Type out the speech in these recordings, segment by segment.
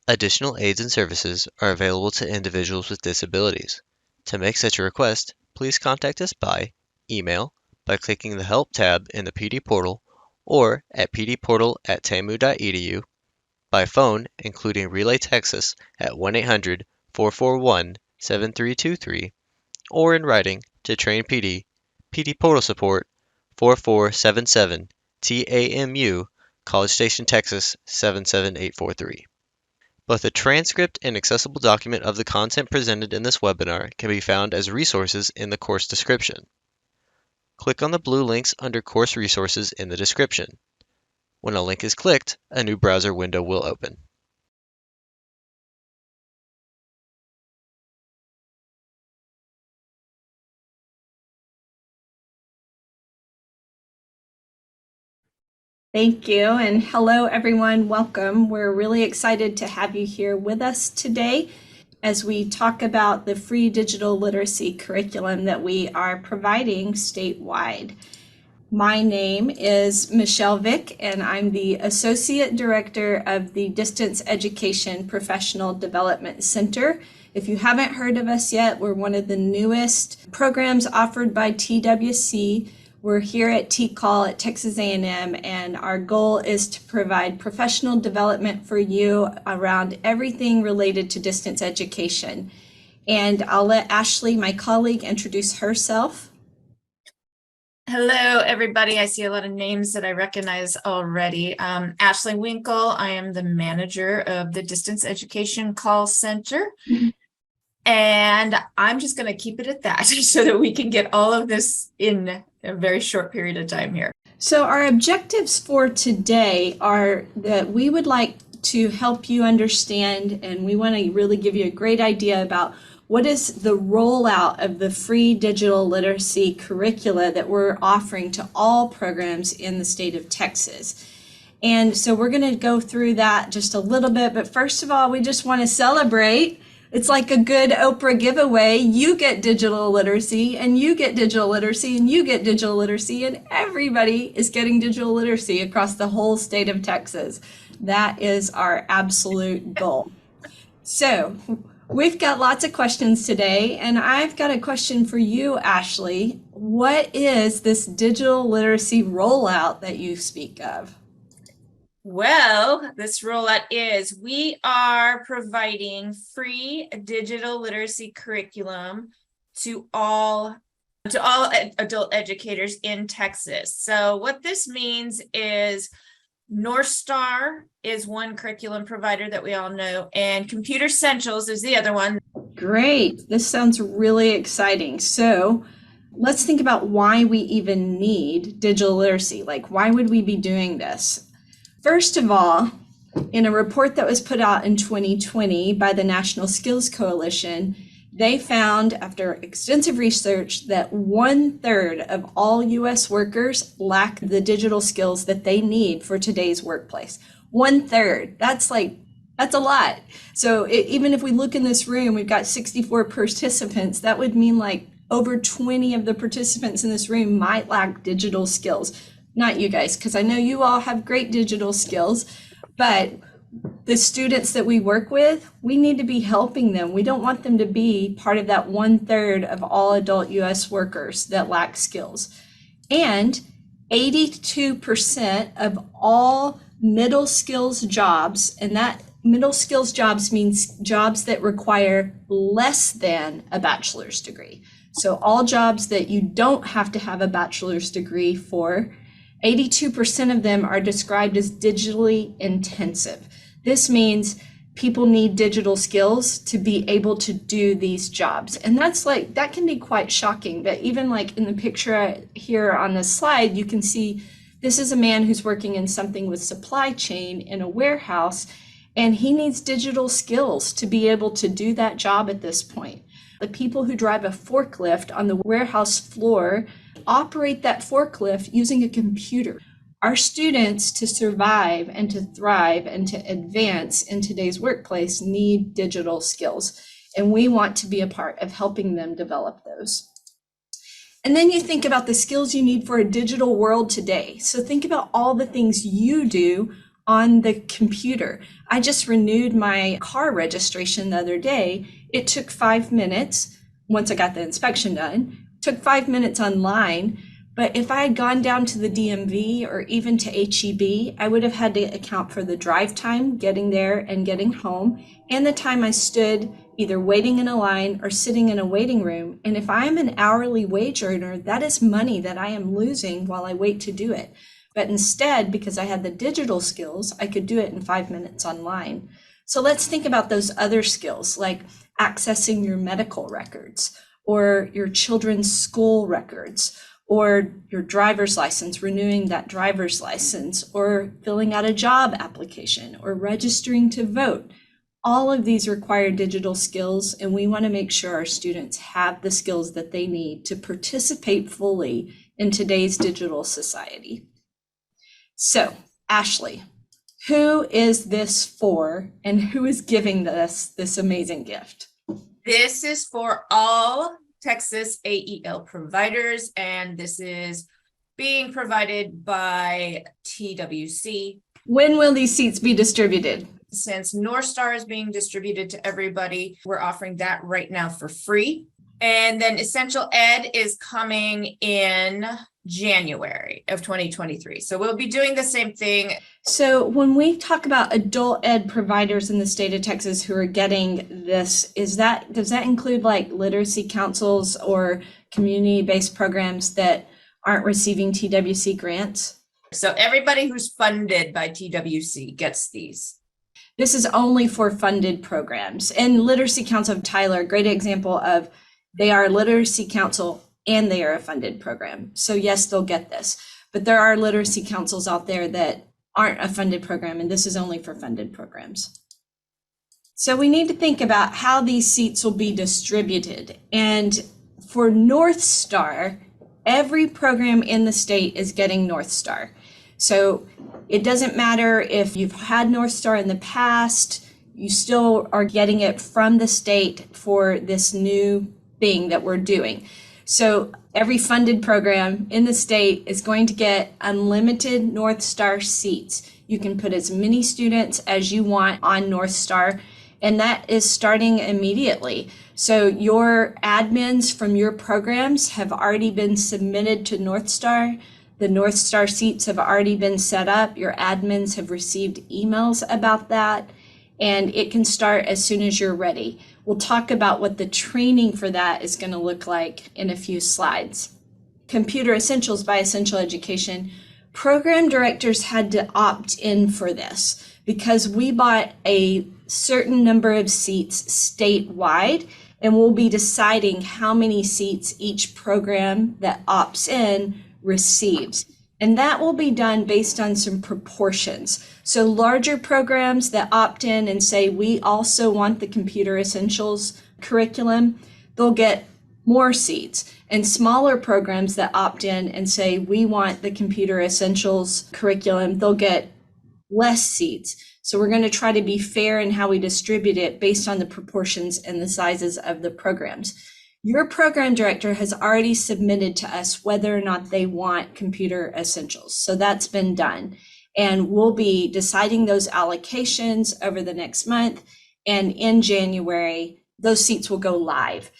Additional aids and services are available to individuals with disabilities. To make such a request, please contact us by email, by clicking the Help tab in the PD portal, or at pdportal@tamu.edu, by phone, including Relay Texas at 1-800-441-7323, or in writing to Train PD, PD Portal Support, 4477 TAMU, College Station, Texas 77843. Both a transcript and accessible document of the content presented in this webinar can be found as resources in the course description. Click on the blue links under Course Resources in the description. When a link is clicked, a new browser window will open. Thank you, and hello everyone, welcome. We're really excited to have you here with us today as we talk about the free digital literacy curriculum that we are providing statewide. My name is Michelle Vick, and I'm the Associate Director of the Distance Education Professional Development Center. If you haven't heard of us yet, we're one of the newest programs offered by TWC. We're here at TCAL at Texas A&M, and our goal is to provide professional development for you around everything related to distance education. And I'll let Ashley, my colleague, introduce herself. Hello, everybody. I see a lot of names that I recognize already. Ashley Winkle. I am the manager of the Distance Education Call Center. And I'm just going to keep it at that so that we can get all of this in a very short period of time here. So our objectives for today are that we would like to help you understand, and we want to really give you a great idea about what is the rollout of the free digital literacy curricula that we're offering to all programs in the state of Texas. And so we're going to go through that just a little bit, but first of all, we just want to celebrate. It's like a good Oprah giveaway. You get digital literacy, and you get digital literacy, and you get digital literacy, and everybody is getting digital literacy across the whole state of Texas. That is our absolute goal. So we've got lots of questions today, and I've got a question for you, Ashley. What is this digital literacy rollout that you speak of? Well, this rollout is we are providing free digital literacy curriculum to all adult educators in Texas. So what this means is North Star is one curriculum provider that we all know, and Computer Essentials is the other one. Great. This sounds really exciting. So let's think about why we even need digital literacy. Like, why would we be doing this? First of all, in a report that was put out in 2020 by the National Skills Coalition, they found, after extensive research, that 1/3 of all U.S. workers lack the digital skills that they need for today's workplace. 1/3. That's a lot. So even if we look in this room, we've got 64 participants. That would mean like over 20 of the participants in this room might lack digital skills. Not you guys, because I know you all have great digital skills, but the students that we work with, we need to be helping them. We don't want them to be part of that 1/3 of all adult U.S. workers that lack skills. And 82% of all middle skills jobs, and that middle skills jobs means jobs that require less than a bachelor's degree. So all jobs that you don't have to have a bachelor's degree for, 82% of them are described as digitally intensive. This means people need digital skills to be able to do these jobs. And that can be quite shocking. But even like in the picture here on this slide, you can see this is a man who's working in something with supply chain in a warehouse, and he needs digital skills to be able to do that job at this point. The people who drive a forklift on the warehouse floor operate that forklift using a computer. Our students, to survive and to thrive and to advance in today's workplace, need digital skills, and we want to be a part of helping them develop those. And then you think about the skills you need for a digital world today. So think about all the things you do on the computer. I just renewed my car registration the other day. It took 5 minutes once I got the inspection done, took 5 minutes online. But if I had gone down to the DMV or even to HEB, I would have had to account for the drive time, getting there and getting home, and the time I stood either waiting in a line or sitting in a waiting room. And if I am an hourly wage earner, that is money that I am losing while I wait to do it. But instead, because I had the digital skills, I could do it in 5 minutes online. So let's think about those other skills, like accessing your medical records or your children's school records, or your driver's license, renewing that driver's license, or filling out a job application, or registering to vote. All of these require digital skills, and we want to make sure our students have the skills that they need to participate fully in today's digital society. So, Ashley, who is this for, and who is giving us this amazing gift? This is for all Texas AEL providers, and this is being provided by TWC. When will these seats be distributed? Since North Star is being distributed to everybody, we're offering that right now for free. And then Essential Ed is coming in January of 2023. So we'll be doing the same thing. So when we talk about adult ed providers in the state of Texas who are getting this, does that include like literacy councils or community-based programs that aren't receiving TWC grants? So everybody who's funded by TWC gets these. This is only for funded programs. And Literacy Council of Tyler, a great example of they are a literacy council and they are a funded program. So yes, they'll get this. But there are literacy councils out there that aren't a funded program, and this is only for funded programs. So we need to think about how these seats will be distributed. And for North Star, every program in the state is getting North Star. So it doesn't matter if you've had North Star in the past, you still are getting it from the state for this new thing that we're doing. So every funded program in the state is going to get unlimited North Star seats. You can put as many students as you want on North Star, and that is starting immediately. So your admins from your programs have already been submitted to North Star. The North Star seats have already been set up. Your admins have received emails about that, and it can start as soon as you're ready. We'll talk about what the training for that is going to look like in a few slides. Computer Essentials by Essential Education. Program directors had to opt in for this because we bought a certain number of seats statewide, and we'll be deciding how many seats each program that opts in receives. And that will be done based on some proportions. So larger programs that opt in and say, we also want the Computer Essentials curriculum, they'll get more seats. And smaller programs that opt in and say, we want the Computer Essentials curriculum, they'll get less seats. So we're going to try to be fair in how we distribute it based on the proportions and the sizes of the programs. Your program director has already submitted to us whether or not they want Computer Essentials. So that's been done. And we'll be deciding those allocations over the next month. And in January, those seats will go live.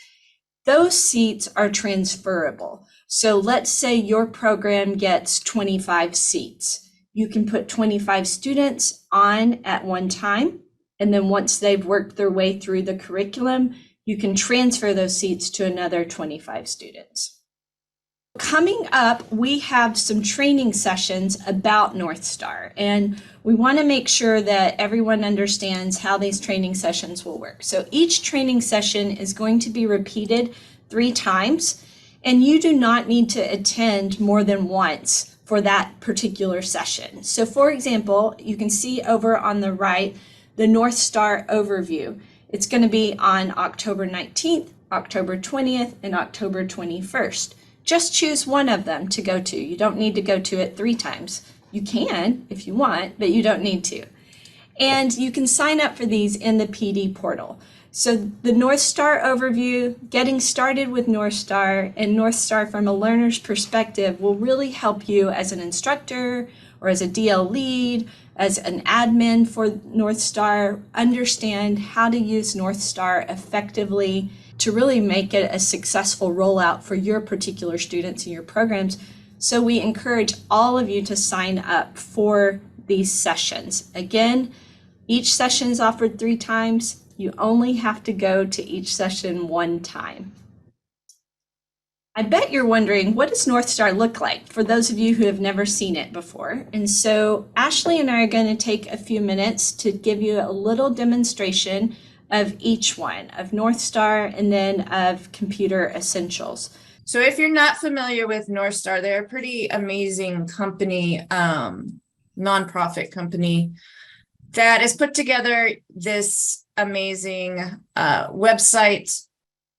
Those seats are transferable. So let's say your program gets 25 seats. You can put 25 students on at one time. And then once they've worked their way through the curriculum, you can transfer those seats to another 25 students. Coming up, we have some training sessions about North Star, and we want to make sure that everyone understands how these training sessions will work. So each training session is going to be repeated 3 times, and you do not need to attend more than once for that particular session. So for example, you can see over on the right, the North Star overview. It's going to be on October 19th, October 20th, and October 21st. Just choose one of them to go to. You don't need to go to it 3 times. You can if you want, but you don't need to. And you can sign up for these in the PD portal. So the North Star overview, getting started with North Star, and North Star from a learner's perspective will really help you as an instructor or as a DL lead, as an admin for North Star, understand how to use North Star effectively to really make it a successful rollout for your particular students and your programs. So we encourage all of you to sign up for these sessions. Again, each session is offered 3 times. You only have to go to each session 1 time. I bet you're wondering, what does North Star look like for those of you who have never seen it before? And so Ashley and I are going to take a few minutes to give you a little demonstration of each one, of North Star and then of Computer Essentials. So if you're not familiar with North Star, they're a pretty amazing company, nonprofit company that has put together this amazing website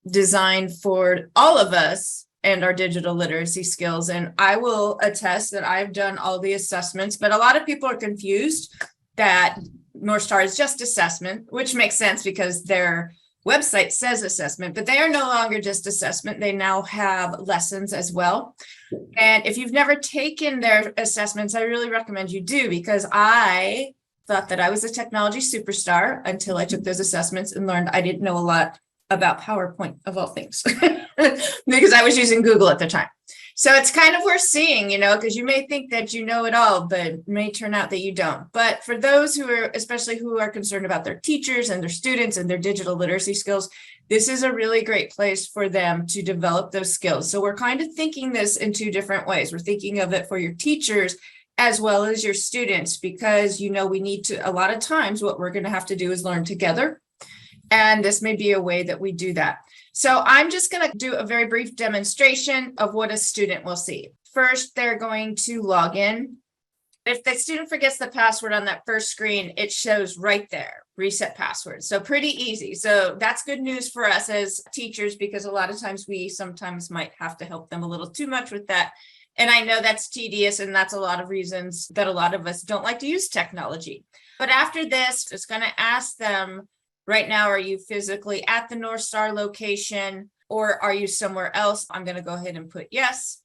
designed for all of us and our digital literacy skills. And I will attest that I've done all the assessments, but a lot of people are confused that North Star is just assessment, which makes sense because their website says assessment, but they are no longer just assessment. They now have lessons as well. And if you've never taken their assessments, I really recommend you do, because I thought that I was a technology superstar until I took those assessments and learned I didn't know a lot about PowerPoint of all things because I was using Google at the time. So it's kind of worth seeing, because you may think that you know it all, but it may turn out that you don't. But for those who are, especially who are concerned about their teachers and their students and their digital literacy skills, this is a really great place for them to develop those skills. So we're kind of thinking this in 2 different ways. We're thinking of it for your teachers as well as your students, because, we need to, a lot of times what we're going to have to do is learn together. And this may be a way that we do that. So I'm just going to do a very brief demonstration of what a student will see. First, they're going to log in. If the student forgets the password on that first screen, it shows right there, reset password. So pretty easy. So that's good news for us as teachers, because a lot of times we sometimes might have to help them a little too much with that. And I know that's tedious, and that's a lot of reasons that a lot of us don't like to use technology. But after this, it's going to ask them, right now, are you physically at the North Star location, or are you somewhere else? I'm going to go ahead and put yes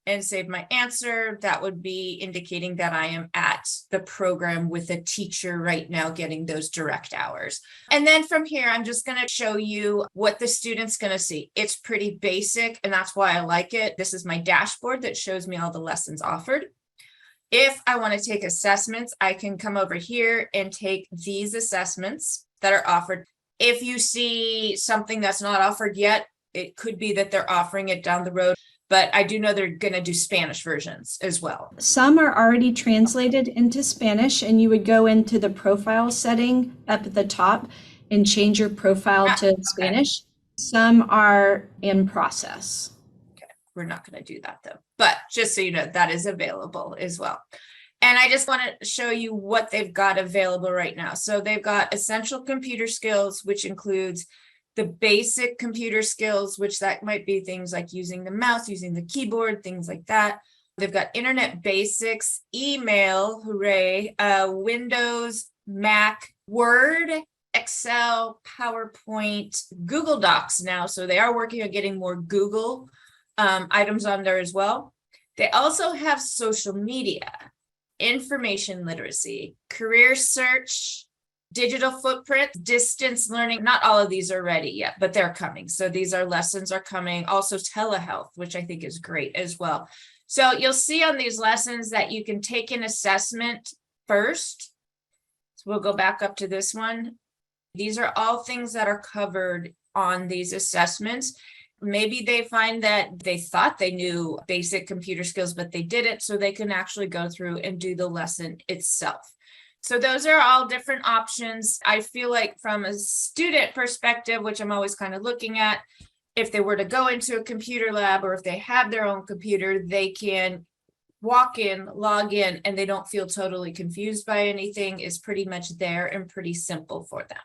and save my answer. That would be indicating that I am at the program with a teacher right now getting those direct hours. And then from here, I'm just going to show you what the student's going to see. It's pretty basic, and that's why I like it. This is my dashboard that shows me all the lessons offered. If I want to take assessments, I can come over here and take these assessments that are offered. If you see something that's not offered yet, it could be that they're offering it down the road, but I do know they're going to do Spanish versions as well. Some are already translated into Spanish, and you would go into the profile setting up at the top and change your profile to Spanish. Some are in process. Okay, we're not going to do that though, but just so you know, that is available as well. And I just want to show you what they've got available right now. So they've got essential computer skills, which includes the basic computer skills, which that might be things like using the mouse, using the keyboard, things like that. They've got internet basics, email, hooray, Windows, Mac, Word, Excel, PowerPoint, Google Docs now. So they are working on getting more Google items on there as well. They also have social media, information literacy, career search, digital footprint, distance learning. Not all of these are ready yet, but they're coming. So these are lessons are coming. Also telehealth, which I think is great as well. So you'll see on these lessons that you can take an assessment first. So we'll go back up to this one. These are all things that are covered on these assessments. Maybe they find that they thought they knew basic computer skills, but they didn't, so they can actually go through and do the lesson itself. So those are all different options. I feel like from a student perspective, which I'm always kind of looking at, if they were to go into a computer lab or if they have their own computer, they can walk in, log in, and they don't feel totally confused by anything. Is pretty much there and pretty simple for them.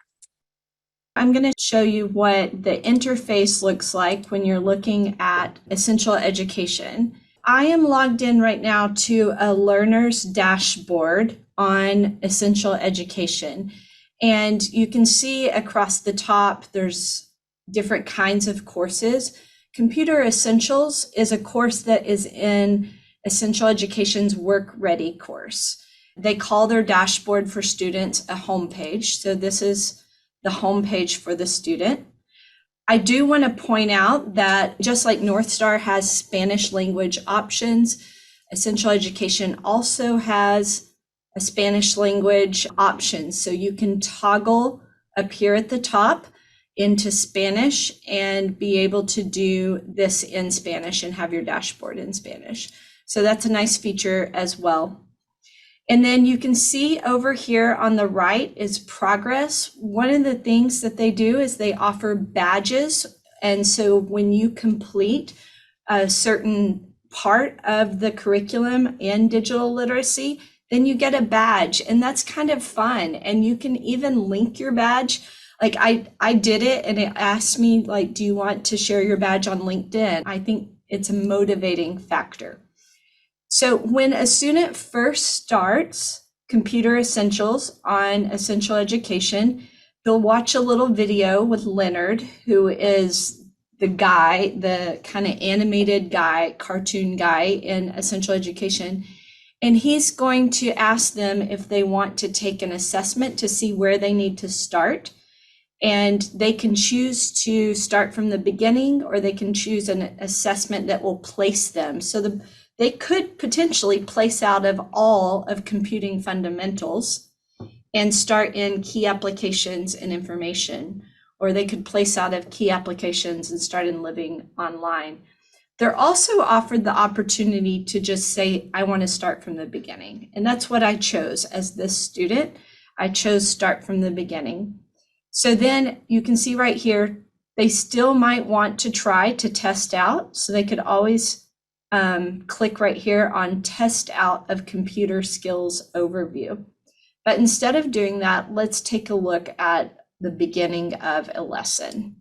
I'm going to show you what the interface looks like when you're looking at essential education. I am logged in right now to a learner's dashboard on essential education. And you can see across the top, there's different kinds of courses. Computer Essentials is a course that is in Essential Education's Work Ready course. They call their dashboard for students a homepage. So this is the homepage for the student. I do want to point out that just like North Star has Spanish language options, Essential Education also has a Spanish language option. So you can toggle up here at the top into Spanish and be able to do this in Spanish and have your dashboard in Spanish. So that's a nice feature as well. And then you can see over here on the right is progress. One of the things that they do is they offer badges. And so when you complete a certain part of the curriculum in digital literacy, then you get a badge, and that's kind of fun. And you can even link your badge. Like I did it and it asked me, like, do you want to share your badge on LinkedIn? I think it's a motivating factor. So when a student first starts Computer Essentials on Essential Education, they'll watch a little video with Leonard, who is the guy, the kind of animated guy, cartoon guy in Essential Education. And he's going to ask them if they want to take an assessment to see where they need to start. And they can choose to start from the beginning, or they can choose an assessment that will place them. So they could potentially place out of all of computing fundamentals and start in key applications and information, or they could place out of key applications and start in living online. They're also offered the opportunity to just say, I want to start from the beginning. And that's what I chose as this student. I chose start from the beginning. So then you can see right here, they still might want to try to test out. So they could always click right here on test out of computer skills overview. But instead of doing that, let's take a look at the beginning of a lesson.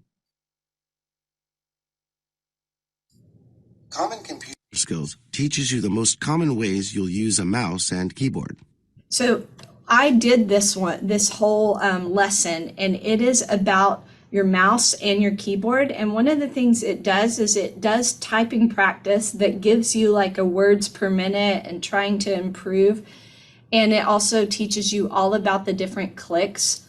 Common computer skills teaches you the most common ways you'll use a mouse and keyboard. So I did this whole lesson, and it is about your mouse and your keyboard. And one of the things it does is it does typing practice that gives you like a words per minute and trying to improve. And it also teaches you all about the different clicks.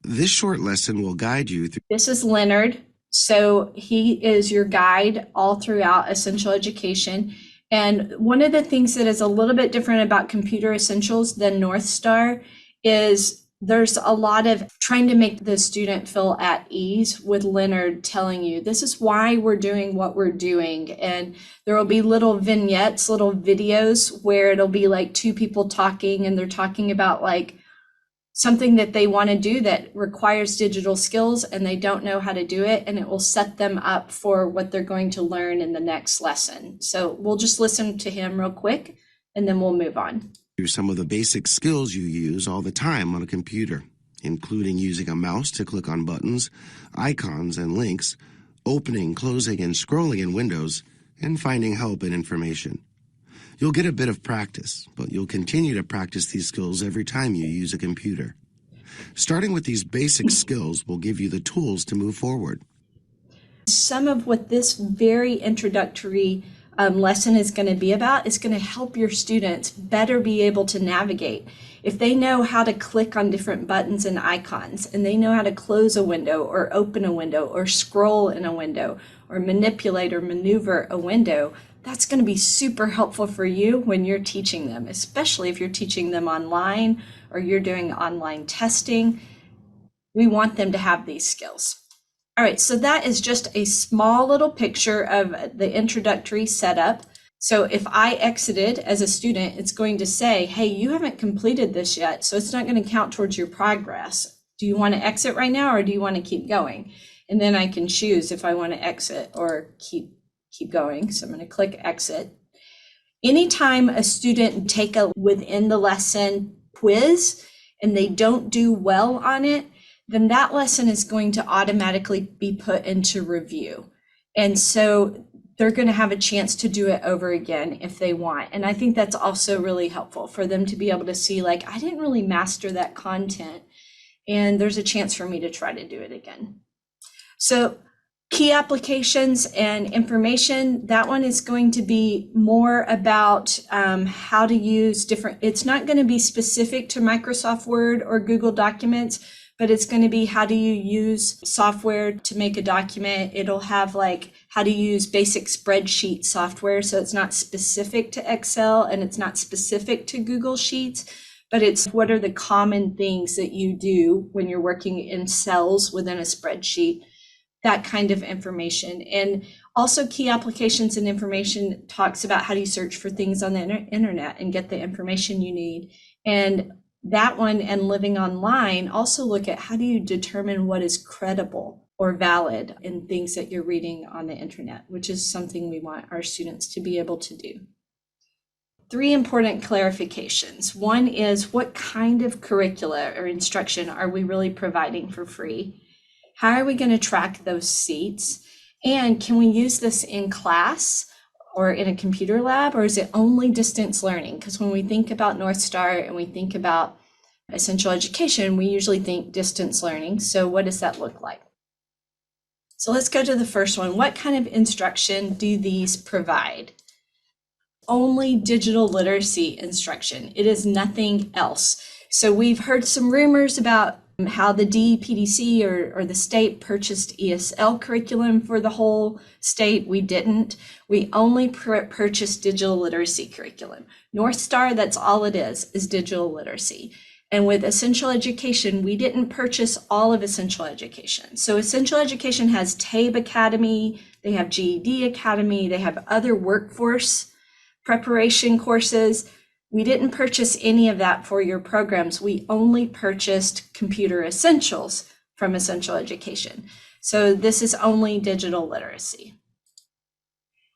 This short lesson will guide you through. This is Leonard. So he is your guide all throughout Essential Education. And one of the things that is a little bit different about Computer Essentials than North Star is there's a lot of trying to make the student feel at ease with Leonard telling you, this is why we're doing what we're doing. And there will be little vignettes, little videos where it'll be like two people talking, and they're talking about like something that they want to do that requires digital skills and they don't know how to do it, and it will set them up for what they're going to learn in the next lesson. So we'll just listen to him real quick and then we'll move on. Some of the basic skills you use all the time on a computer, including using a mouse to click on buttons, icons, and links, opening, closing, and scrolling in windows, and finding help and information. You'll get a bit of practice, but you'll continue to practice these skills every time you use a computer. Starting with these basic skills will give you the tools to move forward. Some of what this very introductory lesson is going to be about is going to help your students better be able to navigate. If they know how to click on different buttons and icons, and they know how to close a window or open a window or scroll in a window or manipulate or maneuver a window, that's going to be super helpful for you when you're teaching them, especially if you're teaching them online or you're doing online testing. We want them to have these skills. All right, so that is just a small little picture of the introductory setup. So if I exited as a student, it's going to say, hey, you haven't completed this yet, so it's not going to count towards your progress. Do you want to exit right now, or do you want to keep going? And then I can choose if I want to exit or keep going. So I'm going to click exit. Anytime a student take a within the lesson quiz and they don't do well on it, then that lesson is going to automatically be put into review. And so they're going to have a chance to do it over again if they want. And I think that's also really helpful for them to be able to see, like, I didn't really master that content, and there's a chance for me to try to do it again. So Key applications and information, that one is going to be more about how to use different, it's not going to be specific to Microsoft Word or Google Documents, but it's going to be how do you use software to make a document. It'll have like how to use basic spreadsheet software. So it's not specific to Excel and it's not specific to Google Sheets, but it's what are the common things that you do when you're working in cells within a spreadsheet. That kind of information. And also key applications and information talks about how do you search for things on the internet and get the information you need. And that one and living online also look at how do you determine what is credible or valid in things that you're reading on the internet, which is something we want our students to be able to do. 3 important clarifications. One is what kind of curricula or instruction are we really providing for free? How are we going to track those seats? And can we use this in class or in a computer lab, or is it only distance learning? Because when we think about North Star and we think about essential education, we usually think distance learning. So what does that look like? So let's go to the first one. What kind of instruction do these provide? Only digital literacy instruction. It is nothing else. So we've heard some rumors about how the DPDC or the state purchased ESL curriculum for the whole state. We didn't. We only purchased digital literacy curriculum. North Star, that's all it is digital literacy. And with essential education, we didn't purchase all of essential education. So essential education has TABE Academy, they have GED Academy, they have other workforce preparation courses. We didn't purchase any of that for your programs. We only purchased computer essentials from essential education. So this is only digital literacy.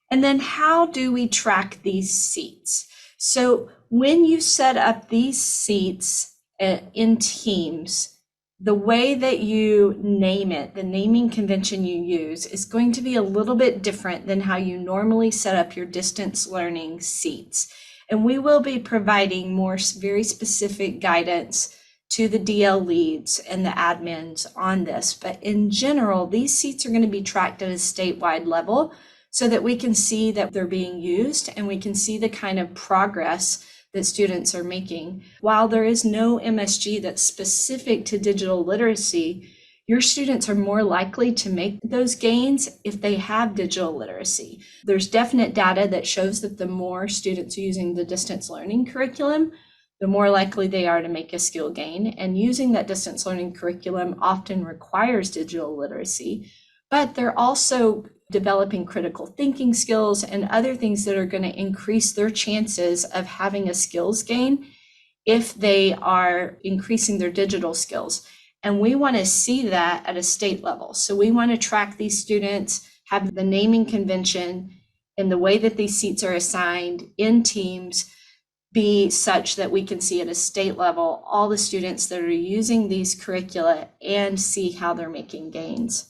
And then how do we track these seats? So when you set up these seats in Teams, the way that you name it, the naming convention you use is going to be a little bit different than how you normally set up your distance learning seats. And we will be providing more very specific guidance to the DL leads and the admins on this. But in general, these seats are going to be tracked at a statewide level so that we can see that they're being used and we can see the kind of progress that students are making. While there is no MSG that's specific to digital literacy, your students are more likely to make those gains if they have digital literacy. There's definite data that shows that the more students are using the distance learning curriculum, the more likely they are to make a skill gain. And using that distance learning curriculum often requires digital literacy, but they're also developing critical thinking skills and other things that are going to increase their chances of having a skills gain if they are increasing their digital skills. And we want to see that at a state level. So we want to track these students, have the naming convention and the way that these seats are assigned in Teams be such that we can see at a state level all the students that are using these curricula and see how they're making gains.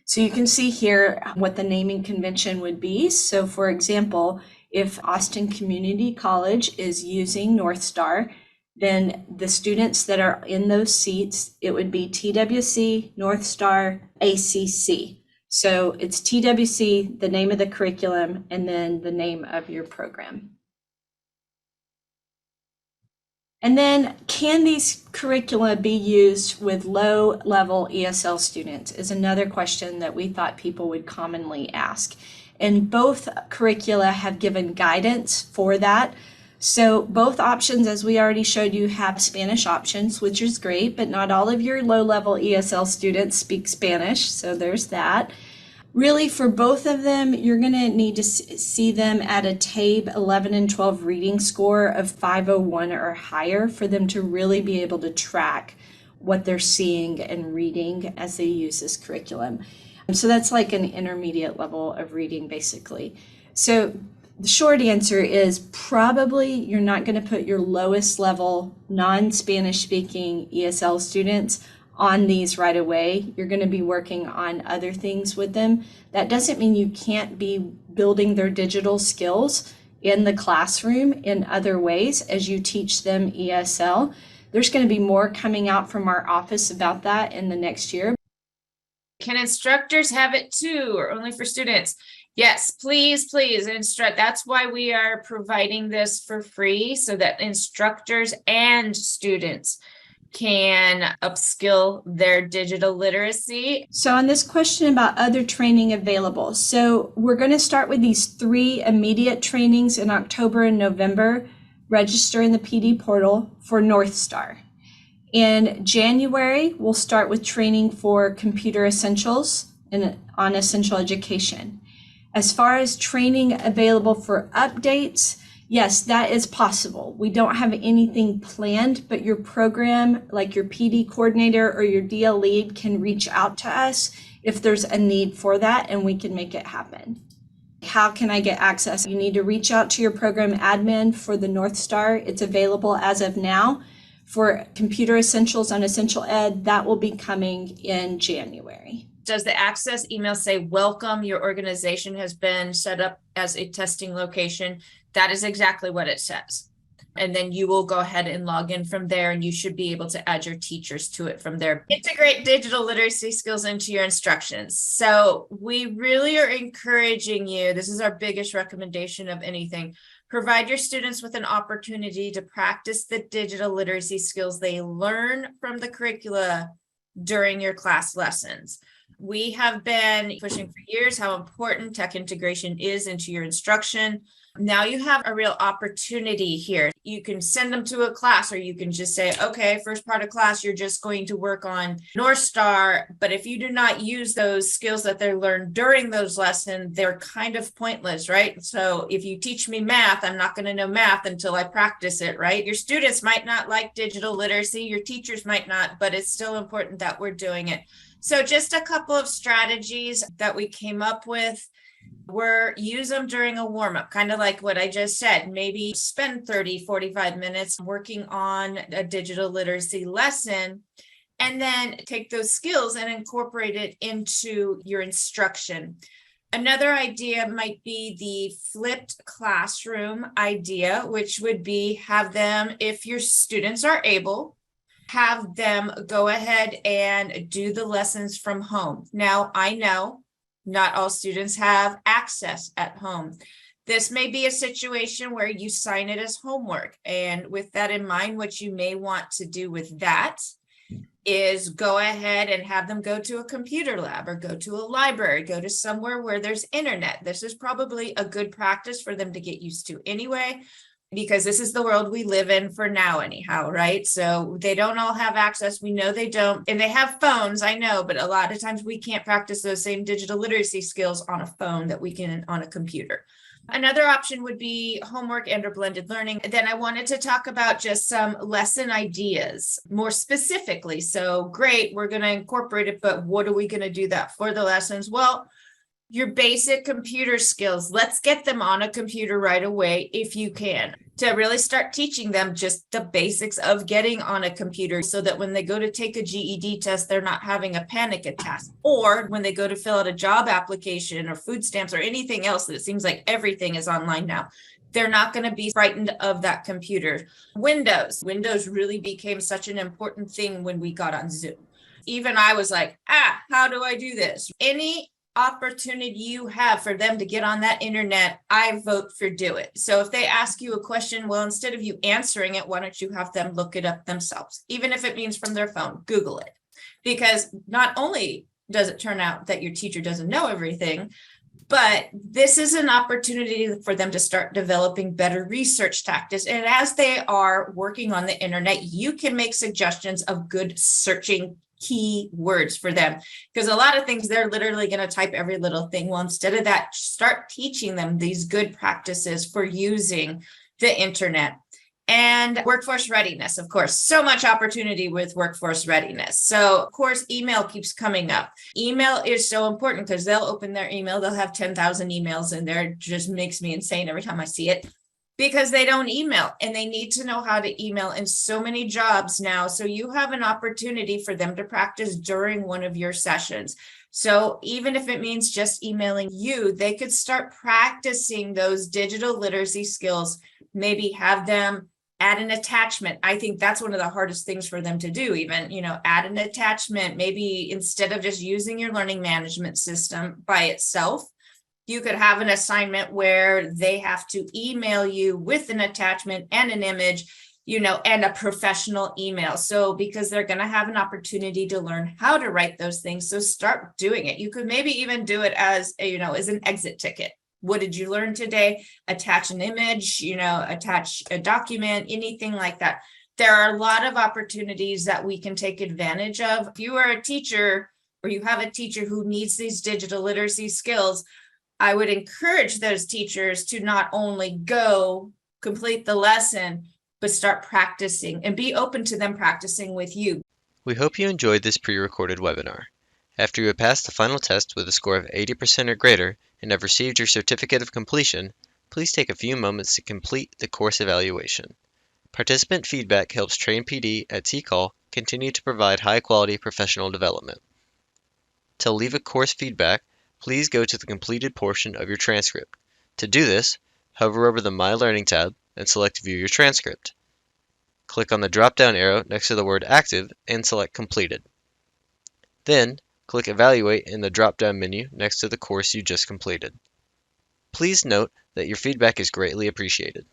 So you can see here what the naming convention would be. So for example, if Austin Community College is using North Star, then the students that are in those seats, it would be TWC, North Star, ACC. So it's TWC, the name of the curriculum, and then the name of your program. And then can these curricula be used with low-level ESL students is another question that we thought people would commonly ask. And both curricula have given guidance for that. So both options, as we already showed you, have Spanish options, which is great, but not all of your low-level ESL students speak Spanish, so there's that. Really, for both of them, you're going to need to see them at a TABE 11 and 12 reading score of 501 or higher for them to really be able to track what they're seeing and reading as they use this curriculum. So that's like an intermediate level of reading, basically. So the short answer is probably you're not going to put your lowest level non-Spanish speaking ESL students on these right away. You're going to be working on other things with them. That doesn't mean you can't be building their digital skills in the classroom in other ways as you teach them ESL. There's going to be more coming out from our office about that in the next year. Can instructors have it too, or only for students? Yes, please, please instruct. That's why we are providing this for free, so that instructors and students can upskill their digital literacy. So on this question about other training available, so we're going to start with these 3 immediate trainings in October and November. Register in the PD portal for North Star. In January, we'll start with training for computer essentials and on essential education. As far as training available for updates, yes, that is possible. We don't have anything planned, but your program, like your PD coordinator or your DL lead, can reach out to us if there's a need for that, and we can make it happen. How can I get access? You need to reach out to your program admin for the North Star. It's available as of now. For computer essentials on Essential Ed, that will be coming in January. Does the access email say, welcome, your organization has been set up as a testing location? That is exactly what it says. And then you will go ahead and log in from there, and you should be able to add your teachers to it from there. Integrate digital literacy skills into your instructions. So we really are encouraging you. This is our biggest recommendation of anything. Provide your students with an opportunity to practice the digital literacy skills they learn from the curricula during your class lessons. We have been pushing for years how important tech integration is into your instruction. Now you have a real opportunity here. You can send them to a class, or you can just say, okay, first part of class, you're just going to work on North Star. But if you do not use those skills that they learned during those lessons, they're kind of pointless, right? So if you teach me math, I'm not going to know math until I practice it, right? Your students might not like digital literacy, your teachers might not, but it's still important that we're doing it. So just a couple of strategies that we came up with. Use them during a warm-up, kind of like what I just said. Maybe spend 30, 45 minutes working on a digital literacy lesson, and then take those skills and incorporate it into your instruction. Another idea might be the flipped classroom idea, which would be have them, if your students are able, have them go ahead and do the lessons from home. Now, I know not all students have access at home. This may be a situation where you sign it as homework. And with that in mind, what you may want to do with that is go ahead and have them go to a computer lab, or go to a library, go to somewhere where there's internet. This is probably a good practice for them to get used to anyway, because this is the world we live in for now anyhow, right? So they don't all have access. We know they don't, and they have phones, I know, but a lot of times we can't practice those same digital literacy skills on a phone that we can on a computer. Another option would be homework and or blended learning. Then I wanted to talk about just some lesson ideas more specifically. So great, we're going to incorporate it, but what are we going to do that for the lessons? Well, your basic computer skills, let's get them on a computer right away if you can, to really start teaching them just the basics of getting on a computer, so that when they go to take a GED test, they're not having a panic attack. Or when they go to fill out a job application or food stamps or anything else, that it seems like everything is online now, they're not going to be frightened of that computer. Windows really became such an important thing when we got on Zoom. Even I was like, how do I do this? Any opportunity you have for them to get on that internet, I vote for do it. So if they ask you a question, well, instead of you answering it, why don't you have them look it up themselves? Even if it means from their phone, Google it. Because not only does it turn out that your teacher doesn't know everything, but this is an opportunity for them to start developing better research tactics. And as they are working on the internet, you can make suggestions of good searching key words for them, because a lot of things they're literally going to type every little thing. Well, instead of that, start teaching them these good practices for using the internet. And workforce readiness, of course, so much opportunity with workforce readiness. So of course, email keeps coming up. Email is so important because they'll open their email, they'll have 10,000 emails in there. It just makes me insane every time I see it, because they don't email, and they need to know how to email in so many jobs now. So you have an opportunity for them to practice during one of your sessions. So even if it means just emailing you, they could start practicing those digital literacy skills, maybe have them Add an attachment. I think that's one of the hardest things for them to do, even, add an attachment. Maybe instead of just using your learning management system by itself, you could have an assignment where they have to email you with an attachment and an image, and a professional email. So because they're going to have an opportunity to learn how to write those things. So start doing it. You could maybe even do it as an exit ticket. What did you learn today? Attach an image, attach a document, anything like that. There are a lot of opportunities that we can take advantage of. If you are a teacher or you have a teacher who needs these digital literacy skills, I would encourage those teachers to not only go complete the lesson, but start practicing and be open to them practicing with you. We hope you enjoyed this pre-recorded webinar. After you have passed the final test with a score of 80% or greater and have received your certificate of completion, please take a few moments to complete the course evaluation. Participant feedback helps Train PD at TCAL continue to provide high-quality professional development. To leave a course feedback, please go to the completed portion of your transcript. To do this, hover over the My Learning tab and select View Your Transcript. Click on the drop-down arrow next to the word Active and select Completed. Then, click Evaluate in the drop-down menu next to the course you just completed. Please note that your feedback is greatly appreciated.